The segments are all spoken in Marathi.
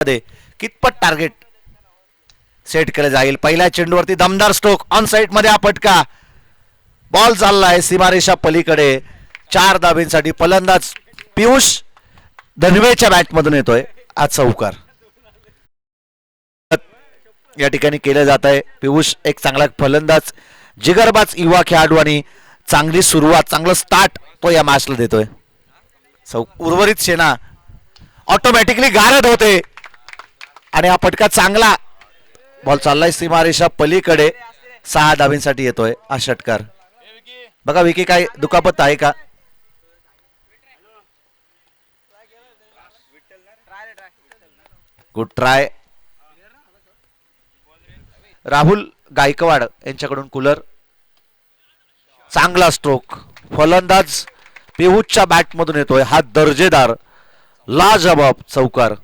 मध्ये कितपत टार्गेट सेट केलं जाईल. पहिल्या चेंडूवरती दमदार स्ट्रोक ऑन साइड मध्ये हा फटका. बॉल चाललाय सीमारेषा पलीकडे. 4 धाबींसाठी फलंदाज पियुष धनवेच्या बॅटमधून येतोय आज चौकार. या ठिकाणी केलं जात आहे. पियुष एक चांगला फलंदाज, जिगरबाज युवा खेळाडू आणि चांगली सुरुवात, चांगलं स्टार्ट तो या मॅचला देतोय. उर्वरित सेना ऑटोमॅटिकली गारद होते आणि हा फटका चांगला. बॉल चाललाय सीमारेषा पलीकडे. 6 धाबींसाठी येतोय हा षटकार. बघा विकी, काय दुखापत आहे का? Good try. राहुल गायकवाड यांच्याकडून कूलर. चांगला स्ट्रोक फलंदाज पियुषच्या बॅटमधून येतोय हा दर्जेदार लाजवाब चौकार.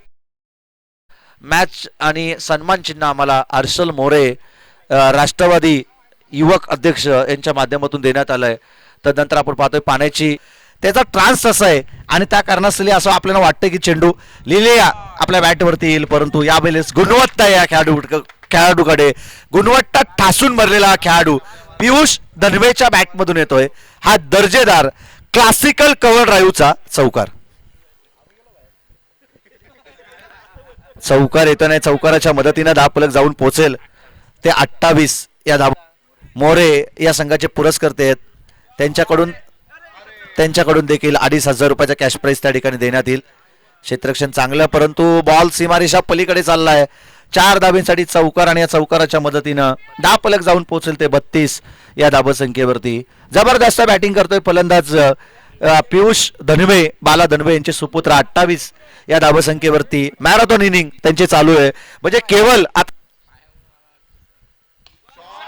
मॅच आणि सन्मान चिन्ह आम्हाला हर्षल मोरे राष्ट्रवादी युवक अध्यक्ष यांच्या माध्यमातून देण्यात आलंय. तदनंतर आपण पाहतोय पाण्याची त्याचा ट्रान्स असा आहे आणि त्या कारणास्तव असं आपल्याला वाटतं की चेंडू लिहिलेया आपल्या बॅटवरती येईल, परंतु यावेळेस गुणवत्ता या खेळाडूकडे गुणवत्ता ठासून भरलेला खेळाडू पियुष धनवेच्या बॅटमधून येतोय हा दर्जेदार क्लासिकल कव्हर ड्राईव्हचा चौकार. चौकार येतो नाही, चौकाराच्या मदतीने धावफलक जाऊन पोहोचेल ते 28 या धाव. मोरे या संघाचे पुरस्कर्ते आहेत. त्यांच्याकडून देखील 2,500 रुपयाचा कॅश प्राइज त्या ठिकाणी देण्यात येईल. क्षेत्ररक्षण चांगलं, परंतु बॉल सीमारेषा पलीकडे चाललाय. 4 धाबींसाठी चौकार आणि या चौकाराच्या मदतीनं धावफलक जाऊन पोहोचेल ते 32 या धावसंख्येवरती. जबरदस्त बॅटिंग करतोय फलंदाज पियुष धनवे, बाला धनवे यांचे सुपुत्र. 28 या धावसंख्येवरती मॅरेथॉन इनिंग त्यांचे चालू आहे. म्हणजे केवळ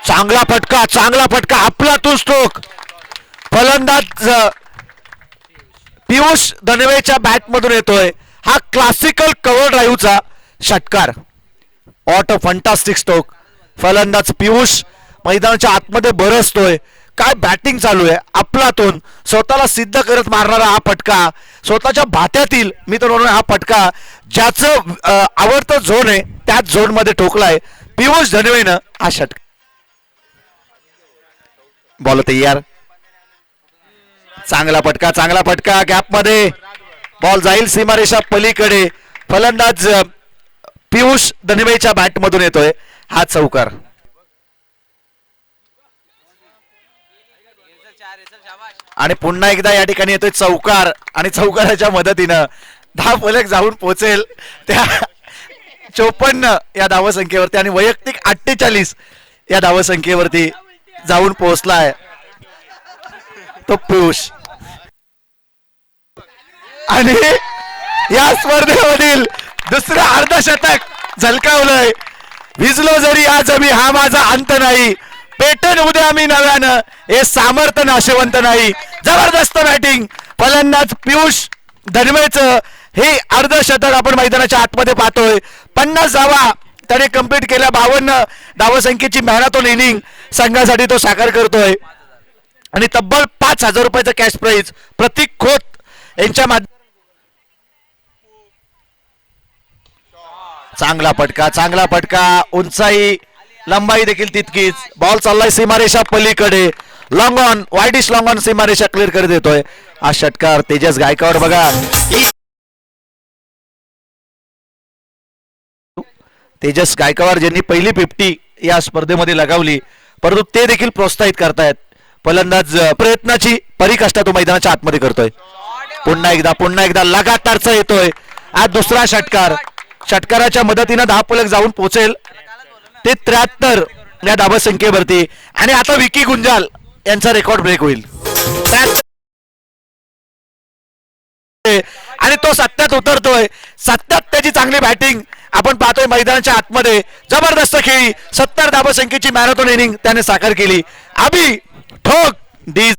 चांगला फटका आपलातून स्ट्रोक फलंदाज पियुष धनवेच्या बॅटमधून येतोय हा क्लासिकल कव्हर ड्राईव्हचा षटकार. What a fantastic stroke. फलंदाज पियुष मैदानाच्या आतमध्ये बरसतोय. काय बॅटिंग चालू आहे आपलातून. स्वतःला सिद्ध करत मारणारा हा फटका, स्वतःच्या भात्यातील मी तर म्हणून हा फटका ज्याचं आवडतं झोन आहे त्याच झोन मध्ये ठोकलाय पियुष धनवेनं हा षटकार. बॉल तयार. चांगला फटका गॅप मध्ये. बॉल जाईल सीमारेषा पलीकडे. फलंदाज पियुष धनवेच्या बॅटमधून येतोय हा चौकार. आणि पुन्हा एकदा या ठिकाणी येतोय चौकार आणि चौकाराच्या मदतीनं धावफलक जाऊन पोहोचेल त्या 54 या धावसंख्येवरती आणि वैयक्तिक 48 या धावसंख्येवरती जाऊन पोहोचलाय तो पियुष. आणि या स्पर्धेमधील दुसरं अर्धशतक झलकावलंय. विजलो जरी आज आम्ही हा माझा अंत नाही, पेटन उद्या आम्ही नव्यानं हे सामर्थ्य नाशवंत नाही. जबरदस्त बॅटिंग फलंदाज पियुष धनवेचं हे अर्धशतक आपण मैदानाच्या आतमध्ये पाहतोय. 50 धावा त्याने कंप्लीट केल्या. 52 धावसंख्येची मॅरेथॉन इनिंग संघासाठी तो साकार करतोय आणि तब्बल 5,000 रुपयाचा कॅश प्राइज प्रतीक खोत यांच्या चांगला फटका उंचाई लंबाई देखील तितकीच. बॉल चाललाय सीमारेषा पलीकडे. Long on, widish long on सीमारेषा क्लिअर करत येतोय हा षटकार. तेजस गायकवाड बघा, तेजस गायकवाड ज्यांनी पहिली 50 या स्पर्धेमध्ये लगावली, परंतु ते देखील प्रोत्साहित करतायत. फलंदाज प्रयत्नाची परिकाष्ठा तो मैदानाच्या आतमध्ये करतोय. पुन्हा एकदा लगातारचा येतोय हा दुसरा षटकार. षटकाराच्या मदतीनं धावफलक जाऊन पोहोचेल ते 73 या धावसंख्येवरती. आणि आता विकी गुंजाल यांचा रेकॉर्ड ब्रेक होईल आणि तो 70 उतरतोय. 70 त्याची चांगली बॅटिंग आपण पाहतोय मैदानाच्या आतमध्ये. जबरदस्त खेळी. 70 धावसंख्येची मॅरेथॉन इनिंग त्याने साकार केली. अभि ठोक डी